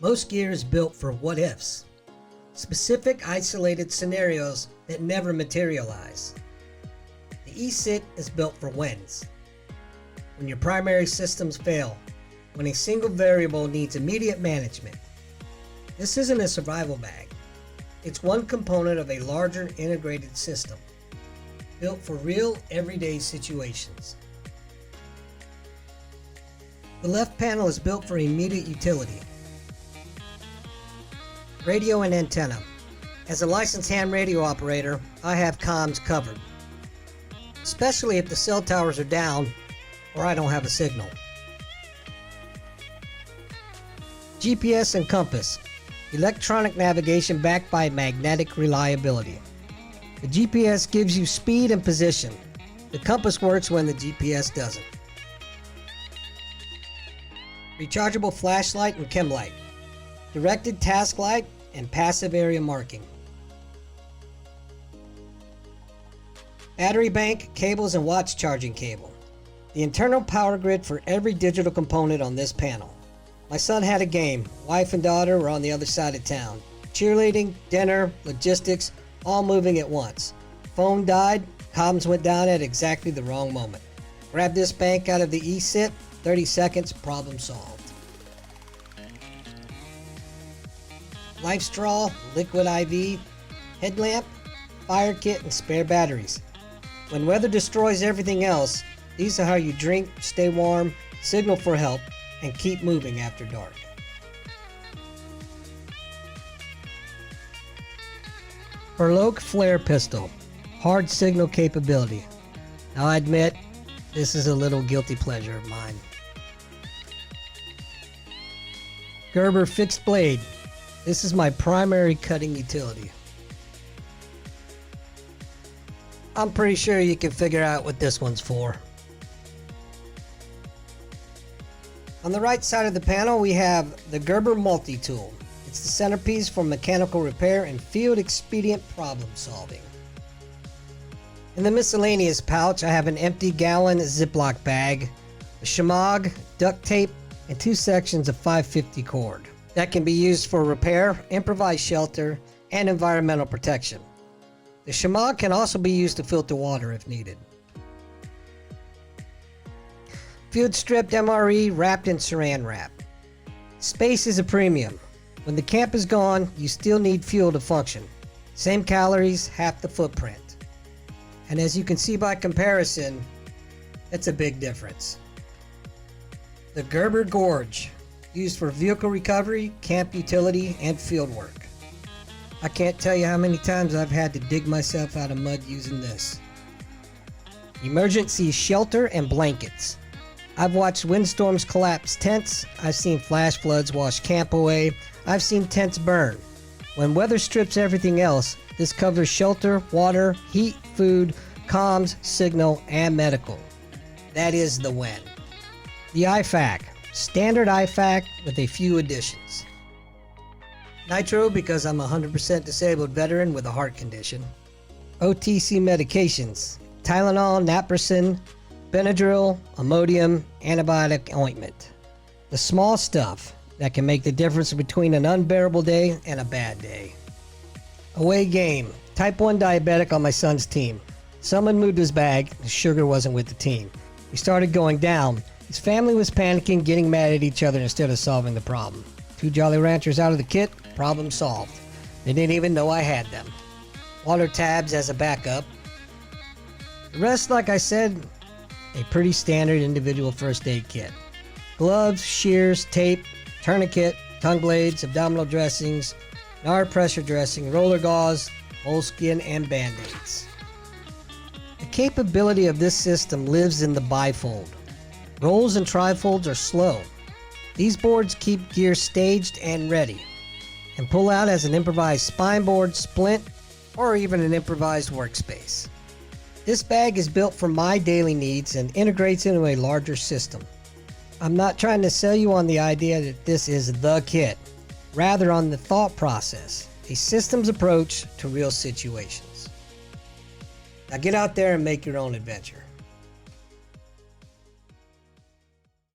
Most gear is built for what-ifs, specific isolated scenarios that never materialize. The E-Sit is built for whens. When your primary systems fail, when a single variable needs immediate management. This isn't a survival bag. It's one component of a larger integrated system, built for real everyday situations. The left panel is built for immediate utility. Radio and antenna. As a licensed ham radio operator, I have comms covered, especially if the cell towers are down or I don't have a signal. GPS and compass. Electronic navigation backed by magnetic reliability. The GPS gives you speed and position. The compass works when the GPS doesn't. Rechargeable flashlight and chem light. Directed task light and passive area marking. Battery bank, cables, and watch charging cable. The internal power grid for every digital component on this panel. My son had a game. Wife and daughter were on the other side of town. Cheerleading, dinner, logistics, all moving at once. Phone died, comms went down at exactly the wrong moment. Grab this bank out of the E-Sit, 30 seconds, problem solved. Life straw, liquid IV, headlamp, fire kit, and spare batteries. When weather destroys everything else, these are how you drink, stay warm, signal for help, and keep moving after dark. Berloque flare pistol, hard signal capability. Now I admit, this is a little guilty pleasure of mine. Gerber fixed blade. This is my primary cutting utility. I'm pretty sure you can figure out what this one's for. On the right side of the panel, we have the Gerber multi-tool. It's the centerpiece for mechanical repair and field expedient problem solving. In the miscellaneous pouch, I have an empty gallon Ziploc bag, a shemagh, duct tape, and 2 sections of 550 cord. That can be used for repair, improvised shelter, and environmental protection. The shemagh can also be used to filter water if needed. Field stripped MRE wrapped in saran wrap. Space is a premium. When the camp is gone, you still need fuel to function. Same calories, half the footprint. And as you can see by comparison, it's a big difference. The Gerber Gorge, used for vehicle recovery, camp utility, and field work. I can't tell you how many times I've had to dig myself out of mud using this. Emergency shelter and blankets. I've watched windstorms collapse tents. I've seen flash floods wash camp away. I've seen tents burn. When weather strips everything else, this covers shelter, water, heat, food, comms, signal, and medical. That is the when. The IFAC. Standard IFAC with a few additions. Nitro because I'm a 100% disabled veteran with a heart condition. OTC medications. Tylenol, naproxen, Benadryl, Imodium, antibiotic ointment. The small stuff that can make the difference between an unbearable day and a bad day. Away game. Type 1 diabetic on my son's team. Someone moved his bag, the sugar wasn't with the team. He started going down. His family was panicking, getting mad at each other instead of solving the problem. 2 Jolly Ranchers out of the kit, problem solved. They didn't even know I had them. Water tabs as a backup. The rest, like I said, a pretty standard individual first aid kit. Gloves, shears, tape, tourniquet, tongue blades, abdominal dressings, NAR pressure dressing, roller gauze, moleskin, and band-aids. The capability of this system lives in the bifold. Rolls and trifolds are slow. These boards keep gear staged and ready, and pull out as an improvised spine board, splint, or even an improvised workspace. This bag is built for my daily needs and integrates into a larger system. I'm not trying to sell you on the idea that this is the kit, rather on the thought process, a systems approach to real situations. Now get out there and make your own adventure.